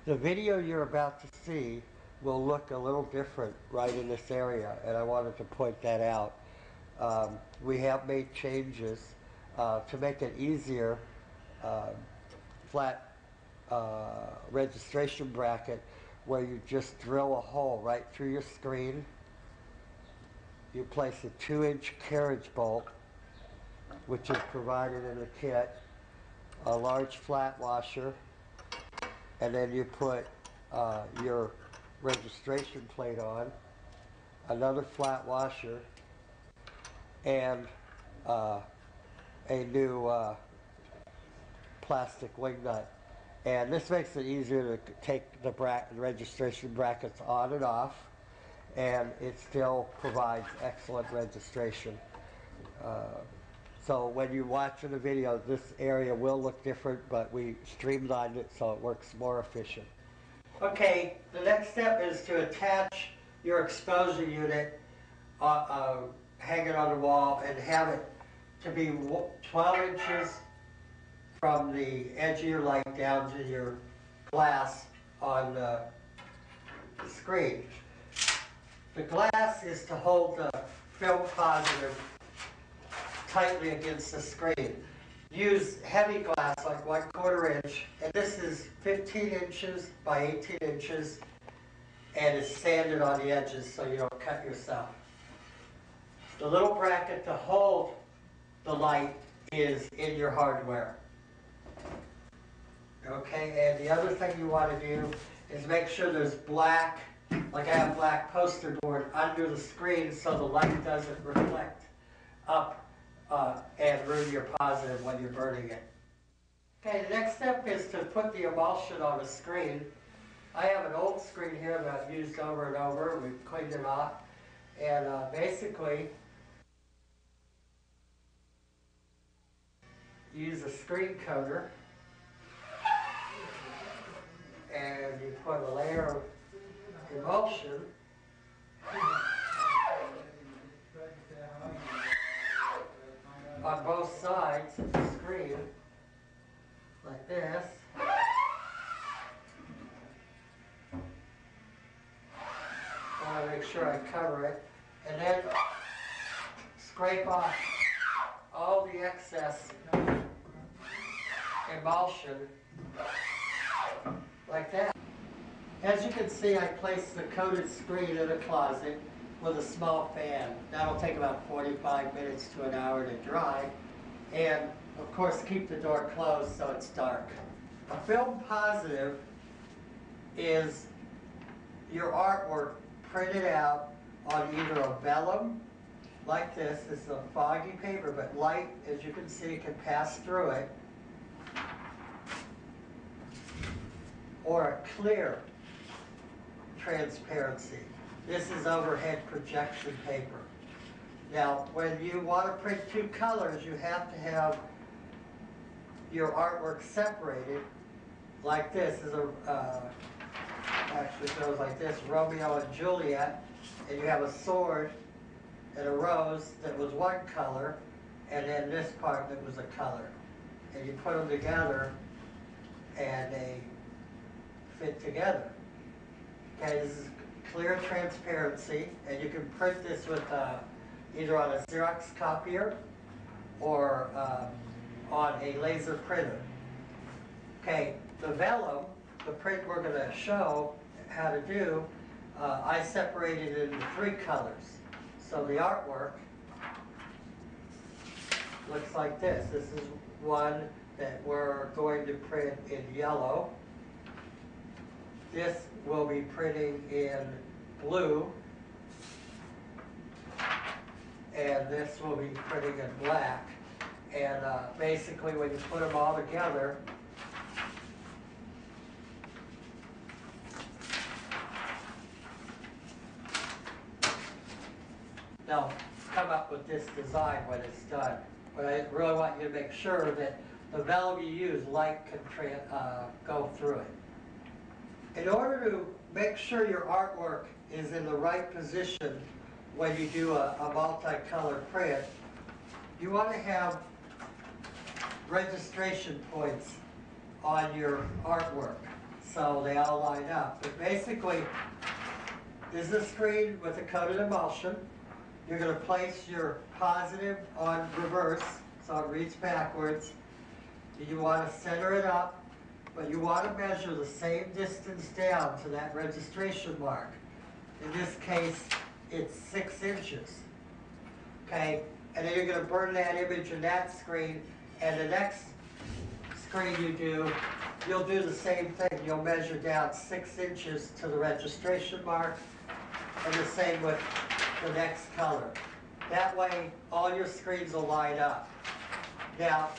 The video you're about to see will look a little different right in this area, and I wanted to point that out. We have made changes to make it easier. Flat registration bracket where you just drill a hole right through your screen. You place a 2-inch carriage bolt, which is provided in the kit, a large flat washer, and then you put your registration plate on, another flat washer, and a new plastic wing nut. And this makes it easier to take the registration brackets on and off, and it still provides excellent registration. So when you watch the video, this area will look different, but we streamlined it so it works more efficient. Okay, the next step is to attach your exposure unit hang it on the wall and have it to be 12 inches from the edge of your light down to your glass on the screen. The glass is to hold the film positive tightly against the screen. Use heavy glass like 1/4 inch, and this is 15 inches by 18 inches, and it's sanded on the edges so you don't cut yourself. The little bracket to hold the light is in your hardware. Okay, and the other thing you want to do is make sure there's black, like I have black poster board under the screen so the light doesn't reflect up and ruin your positive when you're burning it. Okay, the next step is to put the emulsion on the screen. I have an old screen here that I've used over and over. We've cleaned it off. And basically, use a screen coater. And you put a layer of emulsion on both sides of the screen, like this. I want to make sure I cover it, and then scrape off all the excess emulsion, like that. As you can see, I placed the coated screen in a closet with a small fan. That'll take about 45 minutes to an hour to dry. And of course, keep the door closed so it's dark. A film positive is your artwork printed out on either a vellum, like this. This is a foggy paper, but light, as you can see, can pass through it, or a clear transparency. This is overhead projection paper. Now, when you want to print two colors, you have to have your artwork separated, like this. Is actually goes like this: Romeo and Juliet, and you have a sword and a rose that was one color, and then this part that was a color, and you put them together, and they fit together. Okay, this is clear transparency, and you can print this with either on a Xerox copier or on a laser printer. Okay, the vellum, the print we're going to show how to do, I separated it into 3 colors. So the artwork looks like this. This is one that we're going to print in yellow. This will be printing in blue, and this will be printing in black. And basically, when you put them all together, they'll come up with this design when it's done. But I really want you to make sure that the vellum you use, light can go through it. In order to make sure your artwork is in the right position when you do a multicolor print, you want to have registration points on your artwork. so they all line up. But basically, this is a screen with a coated emulsion. You're going to place your positive on reverse, so it reads backwards. You want to center it up, but you want to measure the same distance down to that registration mark. In this case, it's 6 inches. Okay, and then you're going to burn that image in that screen, and the next screen you do, you'll do the same thing. You'll measure down 6 inches to the registration mark, and the same with the next color. That way, all your screens will line up. Now,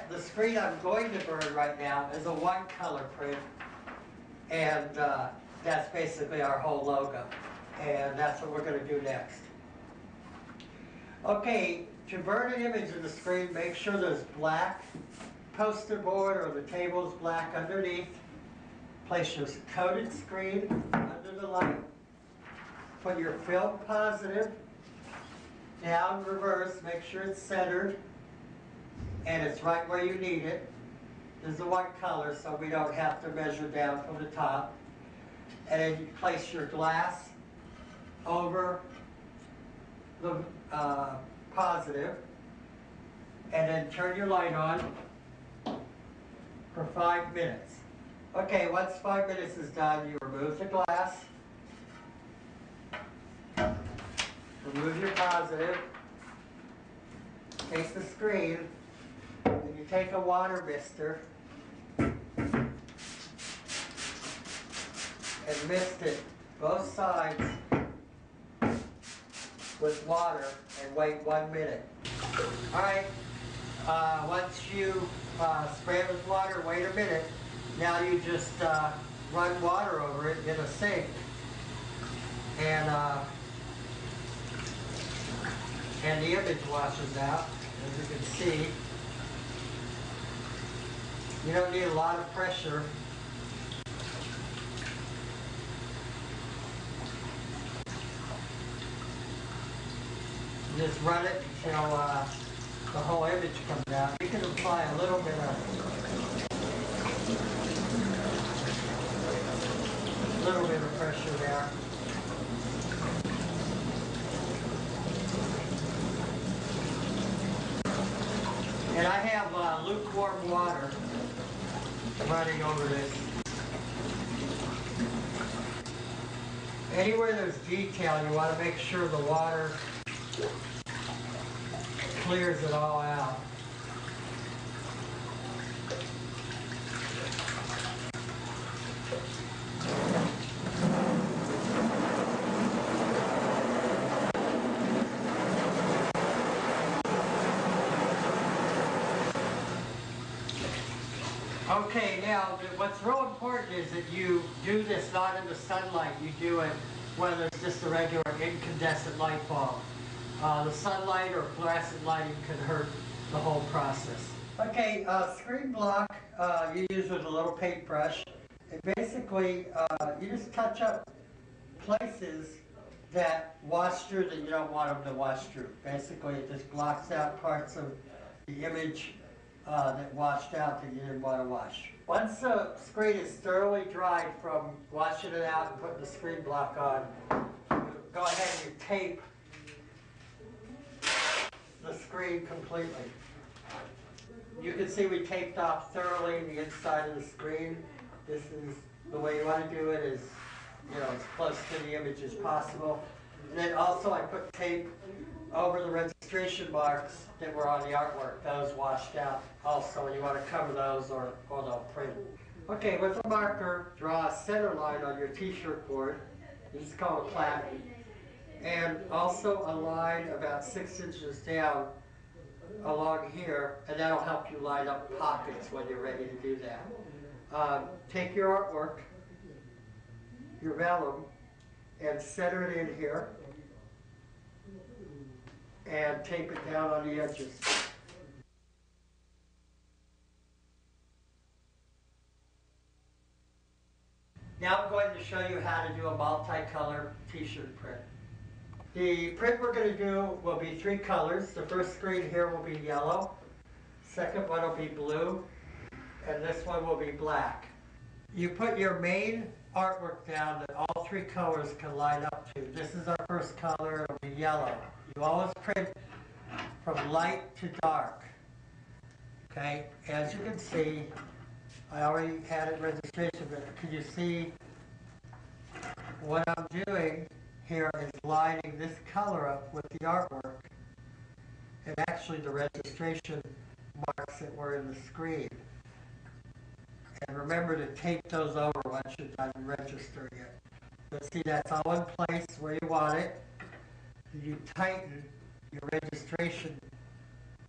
the screen I'm going to burn right now is a one-color print, and that's basically our whole logo. And that's what we're going to do next. Okay, to burn an image in the screen, make sure there's black poster board or the table is black underneath. Place your coated screen under the light. Put your film positive down reverse, make sure it's centered, and it's right where you need it. This is the one color, so we don't have to measure down from the top. And then you place your glass over the positive, and then turn your light on for 5 minutes. Okay, once 5 minutes is done, you remove the glass, remove your positive, take the screen, and you take a water mister and mist it both sides with water and wait 1 minute. Alright, once you spray it with water, wait a minute. Now you just run water over it in a sink. And the image washes out, as you can see. You don't need a lot of pressure. Just run it until the whole image comes out. You can apply a little bit of pressure there. And I have lukewarm water running over this. Anywhere there's detail, you want to make sure the water clears it all out. Okay, now what's real important is that you do this not in the sunlight. You do it when there's just a regular incandescent light bulb. The sunlight or fluorescent lighting can hurt the whole process. Okay, screen block you use with a little paintbrush. And basically, you just touch up places that wash through that you don't want them to wash through. Basically, it just blocks out parts of the image that washed out that you didn't want to wash. Once the screen is thoroughly dried from washing it out and putting the screen block on, go ahead and you tape the screen completely. You can see we taped off thoroughly the inside of the screen. This is the way you want to do it, is, you know, as close to the image as possible. And then also I put tape over the registration marks that were on the artwork. Those washed out also, and you want to cover those or they'll print. Okay, with a marker, draw a center line on your t-shirt board. This is called a platen. And also a line about 6 inches down along here, and that'll help you line up pockets when you're ready to do that. Take your artwork, your vellum, and center it in here, and tape it down on the edges. Now I'm going to show you how to do a multicolor t-shirt print. The print we're going to do will be 3 colors. The first screen here will be yellow, second one will be blue, and this one will be black. You put your main artwork down that all three colors can line up to. This is our first color, it'll be yellow. You always print from light to dark. Okay, as you can see, I already had it registration, but can you see what I'm doing here is lining this color up with the artwork, and actually the registration marks that were in the screen. And remember to tape those over once you're done registering it. But see, that's all in place where you want it. You tighten your registration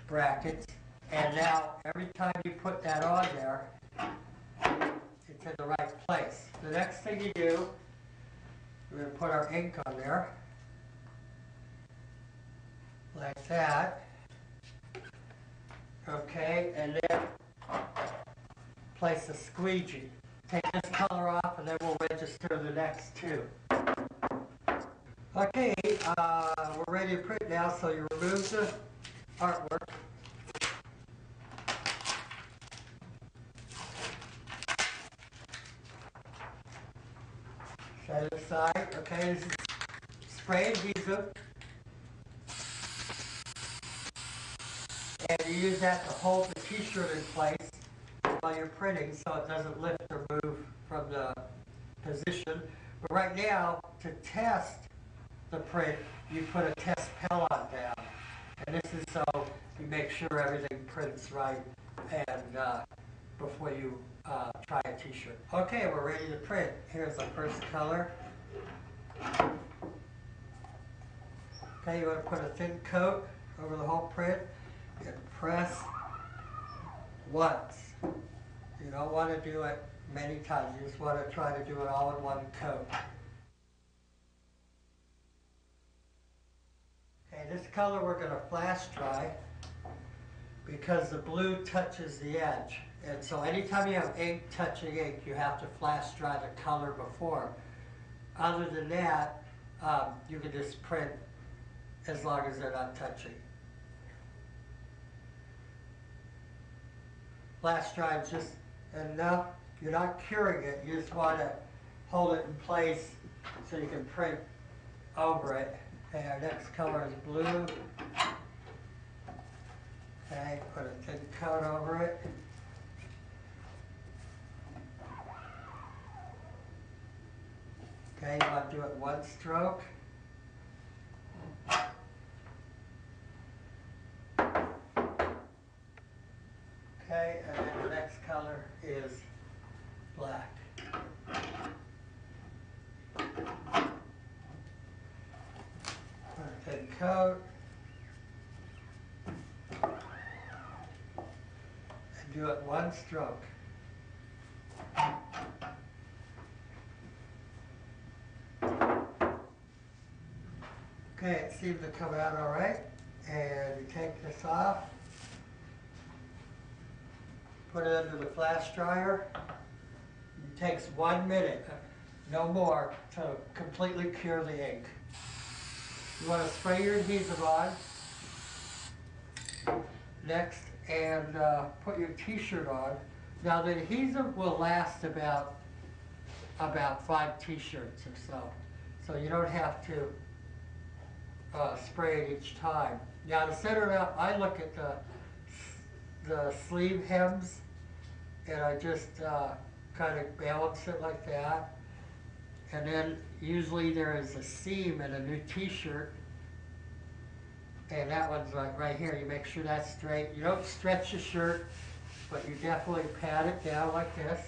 brackets, and now every time you put that on there, it's in the right place. The next thing you do, we're going to put our ink on there, like that. Okay, and then place a squeegee. Take this color off, and then we'll register the next two. Okay, we're ready to print now, so you remove the artwork. Set it aside. Okay, this is spray adhesive. And you use that to hold the t-shirt in place while you're printing so it doesn't lift or move from the position. But right now, to test the print, you put a test pellet down. And this is so you make sure everything prints right and before you try a t-shirt. Okay, we're ready to print. Here's the first color. Okay, you want to put a thin coat over the whole print and press once. You don't want to do it many times. You just want to try to do it all in one coat. Okay, this color we're going to flash dry because the blue touches the edge. And so anytime you have ink touching ink, you have to flash dry the color before. Other than that, you can just print as long as they're not touching. Flash dry is just enough. You're not curing it. You just want to hold it in place so you can print over it. Okay, our next color is blue. Okay, put a thin coat over it. Okay, you want to do it one stroke. Okay, and then the next color is black. Put a thin coat. And do it one stroke. Okay, it seems to come out all right. And you take this off. Put it under the flash dryer. It takes 1 minute, no more, to completely cure the ink. You want to spray your adhesive on next and put your t-shirt on. Now the adhesive will last about 5 t-shirts or so. So you don't have to spray it each time. Now to set it up, I look at the sleeve hems and I just kind of balance it like that. And then usually there is a seam in a new t-shirt, and that one's right here. You make sure that's straight. You don't stretch the shirt, but you definitely pat it down like this.